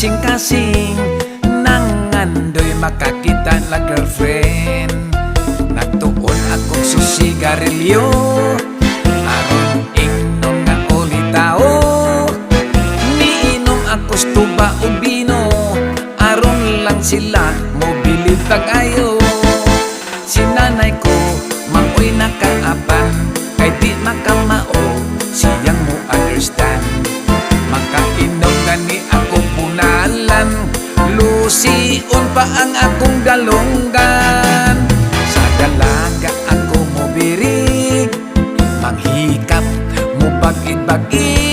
kasing-kasing nangandoy makakita na girlfriend. Nagtuon akong susigarilyo aron ingnon nga ulitaw. Niinom ako stuba o bino aron lang sila mobilib tagayo. Si nanay ko maoy nakaapan kay di makamao siyang mo understand. Makainom gani ako punalan, lusion pa ang akong galunggan. Sa dalaga ako mo birig, manghikap mo bagid-bagid.